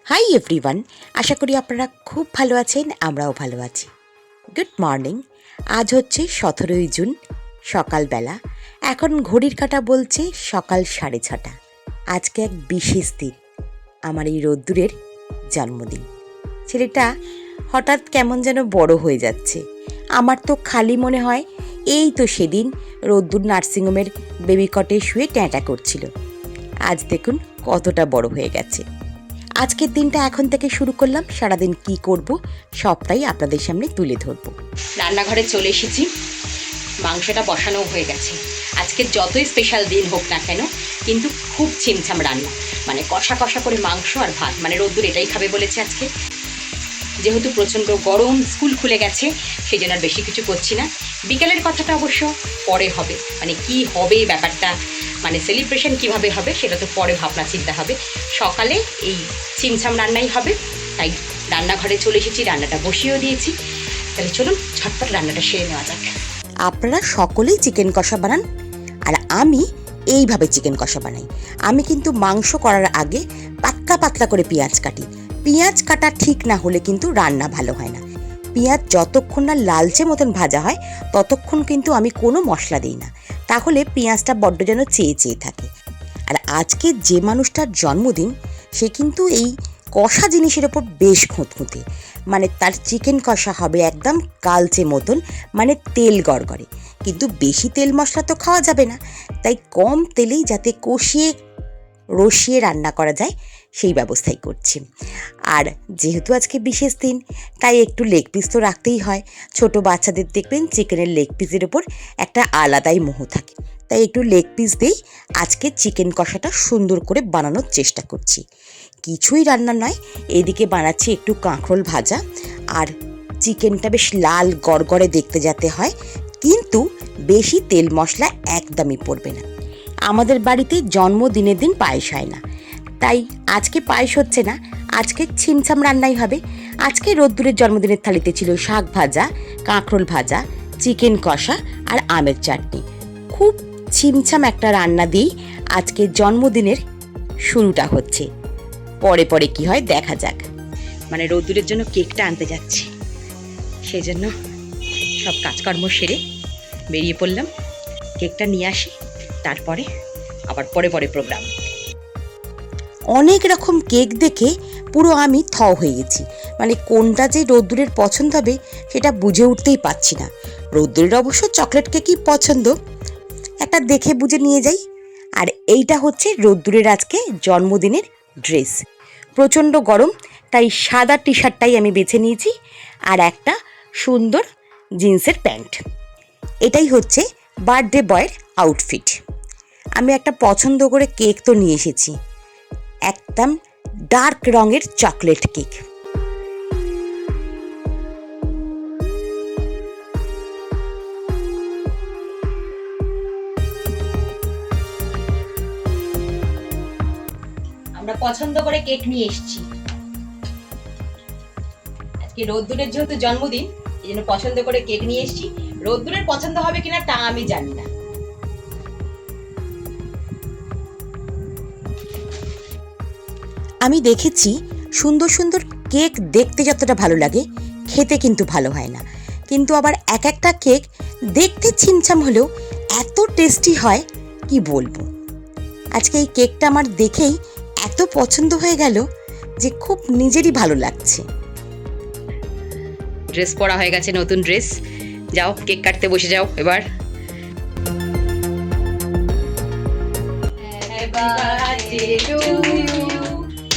Hi everyone, আশা করি আপনারা খুব ভালো আছেন, আমরাও ভালো আছি। Good morning. আজ হচ্ছে 17ই জুন, সকালবেলা। এখন ঘড়ির কাঁটা বলছে সকাল 6:30। আজকে এক বিশেষ দিন, আমার এই রোদ্দুরের জন্মদিন। ছেলেটা হঠাৎ কেমন যেন বড় হয়ে যাচ্ছে। আমার তো খালি মনে হয় এই তো সেদিন রোদ্দুর নার্সিংহোমের বেবি কটে শুয়ে ট্যাঁটা করছিল। আজ দেখুন কতটা বড় হয়ে গেছে। আজকের দিনটা এখন থেকে শুরু করলাম, সারাদিন কি করব সবটাই আপনাদের সামনে তুলে ধরব। রান্নাঘরে চলে এসেছি, মাংসটা বসানো হয়ে গেছে। আজকে যতই স্পেশাল দিন হোক না কেন, কিন্তু খুব ছিমছাম রান্না, মানে কষা কষা করে মাংস আর ভাত, মানে রোদ্দুর এটাই খাবে বলেছে আজকে। যেহেতু প্রচণ্ড গরম, স্কুল খুলে গেছে, সেই জন্য আর বেশি কিছু করছি না। বিকেলের কথাটা অবশ্য পরে হবে, মানে কি হবে ব্যাপারটা, মানে সেলিব্রেশন কিভাবে হবে সেটা তো পরে ভাবনা চিন্তা হবে। সকালে এই ছিমছাম রান্নাই হবে, তাই রান্নাঘরে চলে এসেছি, রান্নাটা বসিয়েও দিয়েছি। তাহলে চলুন ঝটপট রান্নাটা সেরে নেওয়া যাক। আপনারা সকলেই চিকেন কষা বানান, আর আমি এইভাবে চিকেন কষা বানাই। আমি কিন্তু মাংস করার আগে পাতলা পাতলা করে পেঁয়াজ কাটি। পেঁয়াজ কাটা ঠিক না হলে কিন্তু রান্না ভালো হয় না। পেঁয়াজ যতক্ষণ না লালচে মতন ভাজা হয় ততক্ষণ কিন্তু আমি কোনো মশলা দিই না, তাহলে পেঁয়াজটা বড্ড যেন চেয়ে চেয়ে থাকে। আর আজকে যে মানুষটার জন্মদিন, সে কিন্তু এই কষা জিনিসের ওপর বেশ খুঁতখুঁতে। মানে তার চিকেন কষা হবে একদম কালচে মতন, মানে তেল গড়গড়ে। কিন্তু বেশি তেল মশলা তো খাওয়া যাবে না, তাই কম তেলেই যাতে কষিয়ে রসিয়ে রান্না করা যায় সেই ব্যবস্থাই করছি। আর যেহেতু আজকে বিশেষ দিন, তাই একটু লেগ পিস তো রাখতেই হয়। ছোট বাচ্চাদের দেখবেন চিকেনের লেগ পিসের ওপর একটা আলাদাই মোহ থাকে, তাই একটু লেগ পিস দিয়েই আজকে চিকেন কষাটা সুন্দর করে বানানোর চেষ্টা করছি। কিছুই রান্না নয়, এদিকে বানাচ্ছি একটু কাঁকরোল ভাজা, আর চিকেনটা বেশ লাল গড়গড়ে দেখতে যাতে হয়, কিন্তু বেশি তেল মশলা একদমই পড়বে না। আমাদের বাড়িতে জন্মদিনের দিন পায়েস হয় না, তাই আজকে পায়েস হচ্ছে না, আজকে ছিমছাম রান্নাই হবে। আজকে রোদ্দুরের জন্মদিনের থালিতে ছিল শাক ভাজা, কাঁকরোল ভাজা, চিকেন কষা আর আমের চাটনি। খুব ছিমছাম একটা রান্না দিয়েই আজকে জন্মদিনের শুরুটা হচ্ছে। পরে পরে কি হয় দেখা যাক। মানে রোদ্দুরের জন্য কেকটা আনতে যাচ্ছি, সেই জন্য সব কাজকর্ম সেরে বেরিয়ে পড়লাম। কেকটা নিয়ে আসি, তারপরে আবার পরে পরে প্রোগ্রাম। অনেক রকম কেক দেখে পুরো আমি থ হয়ে গেছি। মানে কোনটা যে রোদ্দুরের পছন্দ হবে সেটা বুঝে উঠতেই পারছি না। রোদ্দুরের অবশ্য চকলেট কেকই পছন্দ, একটা দেখে বুঝে নিয়ে যাই। আর এইটা হচ্ছে রোদ্দুরের আজকে জন্মদিনের ড্রেস। প্রচণ্ড গরম, তাই সাদা টি শার্টটাই আমি বেছে নিয়েছি, আর একটা সুন্দর জিন্সের প্যান্ট। এটাই হচ্ছে বার্থডে বয়ের আউটফিট। আমি একটা পছন্দ করে কেক তো নিয়ে এসেছি, একদম ডার্ক রঙের চকলেট কেক। আমরা পছন্দ করে কেক নিয়ে এসেছি। আজকে রোদ্দুরের যেহেতু জন্মদিন, এই জন্য পছন্দ করে কেক নিয়ে এসেছি। রোদ্দুরের পছন্দ হবে কিনা তা আমি জানি না। আমি দেখেছি সুন্দর সুন্দর কেক দেখতে যতটা ভালো লাগে, খেতে কিন্তু ভালো হয় না। কিন্তু আবার এক একটা কেক দেখতে ছিমছাম হলেও এত টেস্টি হয় কি বলবো। আজকে এই কেকটা আমার দেখেই এত পছন্দ হয়ে গেল যে খুব নিজেরই ভালো লাগছে। ড্রেস পরা হয়ে গেছে, নতুন ড্রেস। যাও কেক কাটতে বসে যাও এবার।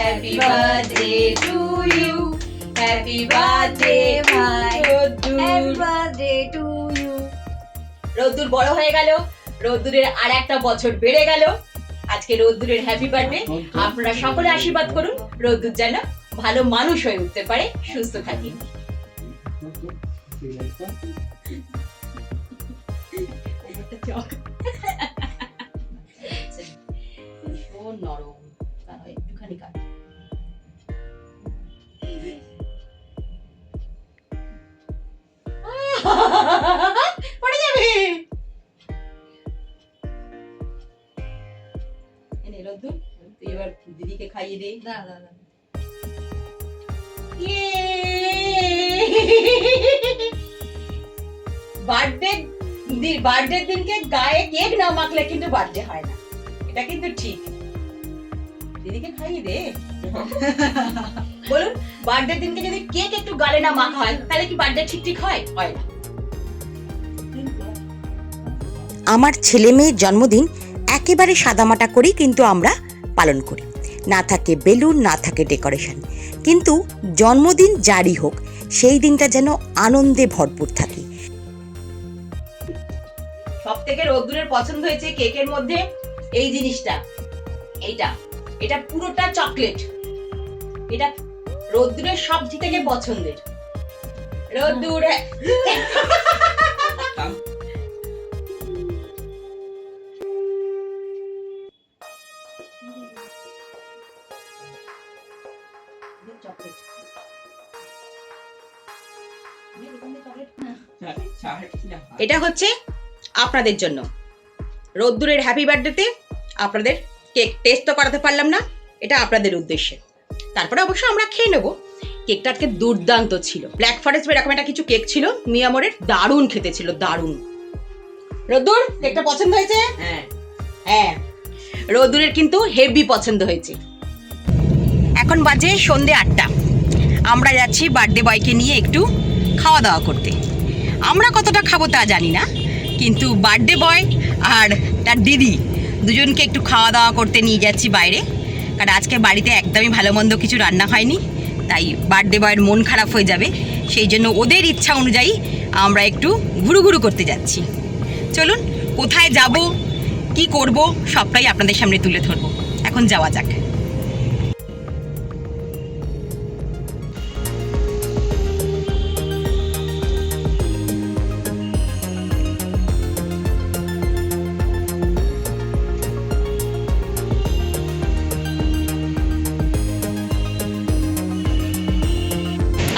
Happy birthday to you. Happy birthday, my Happy birthday to you. রোদ্দুর বড় হয়ে গেল, রোদ্দুরের আর একটা বছর বেড়ে গেল। আজকে রোদ্দুরের হ্যাপি বার্থডে। আপনারা সকলে আশীর্বাদ করুন, রোদ্দুর যেন ভালো মানুষ হয়ে উঠতে পারে, সুস্থ থাকি। নরম, একটুখানি কাট। পড়ে যাবে। এনে রোদ্দুর, তুই এবার দিদিকে খাইয়ে দে। না না না, বার্থডের দিনকে গায়ে কেক না মাখলে কিন্তু বার্থডে হয় না, এটা কিন্তু ঠিক। দিদিকে খাইয়ে দে। বলুন, বার্থডের দিনকে যদি কেক একটু গালে না মাখা হয় তাহলে কি বার্থডে ঠিক ঠিক হয়? হয় না। আমার ছেলে মেয়ের জন্মদিন একেবারে সাদামাটা করেই কিন্তু আমরা পালন করি, না থাকে বেলুন, না থাকে ডেকোরেশন, কিন্তু জন্মদিন জারি হোক সেই দিনটা যেন আনন্দে ভরপুর থাকে। সব থেকে রোদ্দুরের পছন্দ হয়েছে কেকের মধ্যে এই জিনিসটা, এটা পুরোটা চকলেট, এটা রোদ্দুরের সব থেকে পছন্দের। রোদ্দুর এটা হচ্ছে আপনাদের জন্য, রোদ্দুরের হ্যাপি বার্থডেতে আপনাদের কেক টেস্ট তো করাতে পারলাম না, এটা আপনাদের উদ্দেশ্যে। তারপরে অবশ্য আমরা খেয়ে নেবো। কেকটা আজকে দুর্দান্ত ছিল, ব্ল্যাক ফরেস্ট এরকম একটা কিছু কেক ছিল মিয়ামরের, দারুণ খেতে ছিল, দারুণ। রোদ্দুর কেকটা পছন্দ হয়েছে? হ্যাঁ, রোদ্দুরের কিন্তু হেভি পছন্দ হয়েছে। এখন বাজে সন্ধে 8টা, আমরা যাচ্ছি বার্থডে বয়কে নিয়ে একটু খাওয়া দাওয়া করতে। আমরা কতটা খাবো তা জানি না, কিন্তু বার্থডে বয় আর তার দিদি দুজনকে একটু খাওয়া দাওয়া করতে নিয়ে যাচ্ছি বাইরে, কারণ আজকে বাড়িতে একদমই ভালো মন্দ কিছু রান্না হয়নি, তাই বার্থডে বয়ের মন খারাপ হয়ে যাবে, সেই জন্য ওদের ইচ্ছা অনুযায়ী আমরা একটু ঘুরু করতে যাচ্ছি। চলুন, কোথায় যাব, কি করব, সবটাই আপনাদের সামনে তুলে ধরবো। এখন যাওয়া যাক।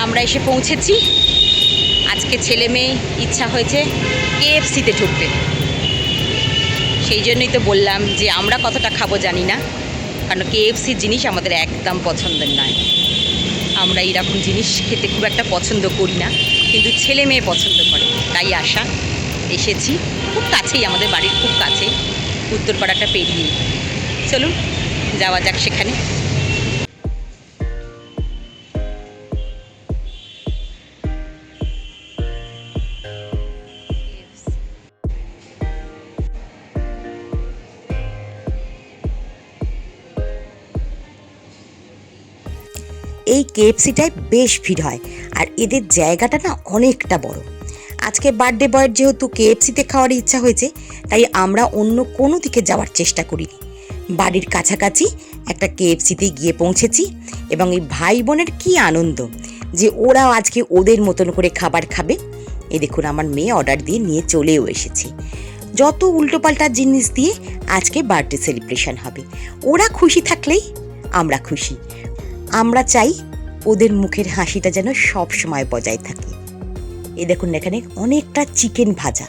আমরা এসে পৌঁছেছি। আজকে ছেলে মেয়ে ইচ্ছা হয়েছে KFC-তে ঢুকতে, সেই জন্যই তো বললাম যে আমরা কতটা খাবো জানি না, কারণ KFC জিনিস আমাদের একদম পছন্দের নয়। আমরা এইরকম জিনিস খেতে খুব একটা পছন্দ করি না, কিন্তু ছেলে মেয়ে পছন্দ করে, তাই আসা। এসেছি, খুব কাছেই, আমাদের বাড়ির খুব কাছে, উত্তরপাড়াটা পেরিয়ে। চলুন যাওয়া যাক সেখানে। এই KFC-টায় বেশ ভিড় হয়, আর এদের জায়গাটা না অনেকটা বড়। আজকে বার্থডে বয়ের যেহেতু KFC-তে খাওয়ার ইচ্ছা হয়েছে, তাই আমরা অন্য কোনো দিকে যাওয়ার চেষ্টা করিনি। বাড়ির কাছাকাছি একটা KFC-তে গিয়ে পৌঁছেছি, এবং এই ভাই বোনের কী আনন্দ যে ওরাও আজকে ওদের মতন করে খাবার খাবে। এই দেখুন, আমার মেয়ে অর্ডার দিয়ে নিয়ে চলেও এসেছে। যত উল্টোপাল্টা জিনিস দিয়ে আজকে বার্থডে সেলিব্রেশন হবে, ওরা খুশি থাকলেই আমরা খুশি। আমরা চাই ওদের মুখের হাসিটা যেন সব সময় বজায় থাকে। এই দেখুন, এখানে অনেকটা চিকেন ভাজা,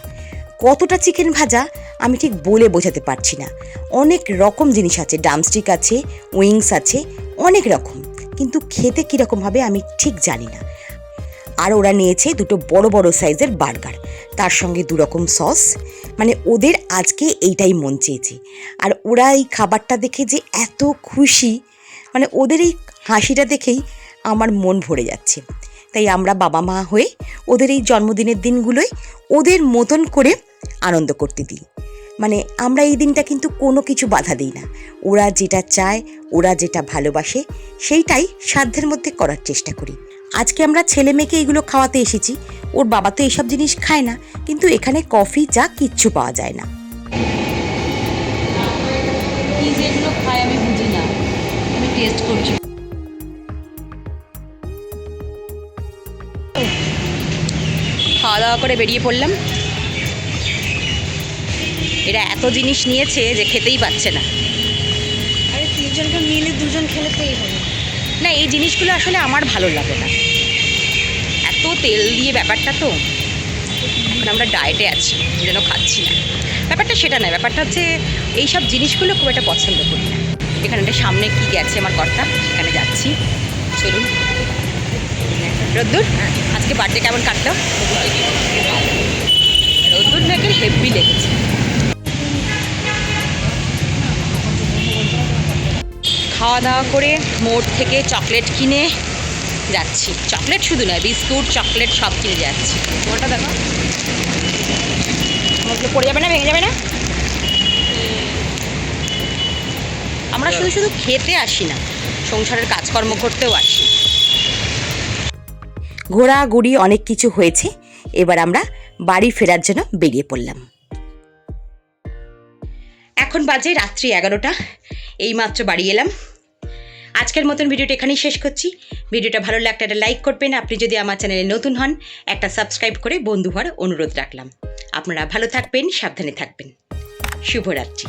কতটা চিকেন ভাজা আমি ঠিক বলে বোঝাতে পারছি না। অনেক রকম জিনিস আছে, ড্রামস্টিক আছে, উইংস আছে, অনেক রকম, কিন্তু খেতে কীরকম হবে আমি ঠিক জানি না। আর ওরা নিয়েছে দুটো বড় বড় সাইজের বার্গার, তার সঙ্গে 2 রকম সস। মানে ওদের আজকে এইটাই মন চেয়েছে, আর ওরা এই খাবারটা দেখে যে এত খুশি, মানে ওদের এই হাসিটা দেখেই আমার মন ভরে যাচ্ছে। তাই আমরা বাবা মা হয়ে ওদের এই জন্মদিনের দিনগুলোই ওদের মতন করে আনন্দ করতে দিই। মানে আমরা এই দিনটা কিন্তু কোনো কিছু বাধা দিই না, ওরা যেটা চায়, ওরা যেটা ভালোবাসে, সেইটাই সাধ্যের মধ্যে করার চেষ্টা করি। আজকে আমরা ছেলে মেয়েকে এইগুলো খাওয়াতে এসেছি। ওর বাবা তো এইসব জিনিস খায় না, কিন্তু এখানে কফি চা কিচ্ছু পাওয়া যায় না। কি যেগুলো খায় আমি বুঝি না, আমি টেস্ট করছি। খাওয়া দাওয়া করে বেরিয়ে পড়লাম। এরা এত জিনিস নিয়েছে যে খেতেই পাচ্ছে না। আরে 3 জনকে মিলে 2 জন খেলে তো এই হবে না, এই জিনিসগুলো আসলে আমার ভালো লাগে না, এত তেল দিয়ে ব্যাপারটা। তো এখন আমরা ডায়েটে আছি, এই জন্য খাচ্ছি না। ব্যাপারটা সেটা নয়, ব্যাপারটা হচ্ছে এইসব জিনিসগুলো খুব একটা পছন্দ করি না। এখানে সামনে কি গেছে আমার কর্তা, সেখানে যাচ্ছি। চলুন। রোদ্দুর আজকে বার্থডে কেমন কাটলো? রোদ্দুর নাকি হেভি লেগেছে। খাওয়া দাওয়া করে মোড় থেকে চকলেট কিনে যাচ্ছি। চকলেট শুধু নয়, বিস্কুট চকলেট সব কিনে যাচ্ছি। ওটা দেখো পড়ে যাবে না, ভেঙে যাবে না। আমরা শুধু শুধু খেতে আসি না, সংসারের কাজকর্ম করতেও আসি। ঘোরাঘুরি অনেক কিছু হয়েছে, এবার আমরা বাড়ি ফেরার জন্য বেরিয়ে পড়লাম। এখন বাজে রাত্রি 11টা, এইমাত্র বাড়ি এলাম। আজকের মতন ভিডিওটা এখানেই শেষ করছি। ভিডিওটা ভালো লাগলে একটা লাইক করবেন। আপনি যদি আমার চ্যানেলে নতুন হন, একটা সাবস্ক্রাইব করে বন্ধু হওয়ার অনুরোধ রাখলাম। আপনারা ভালো থাকবেন, সাবধানে থাকবেন। শুভরাত্রি।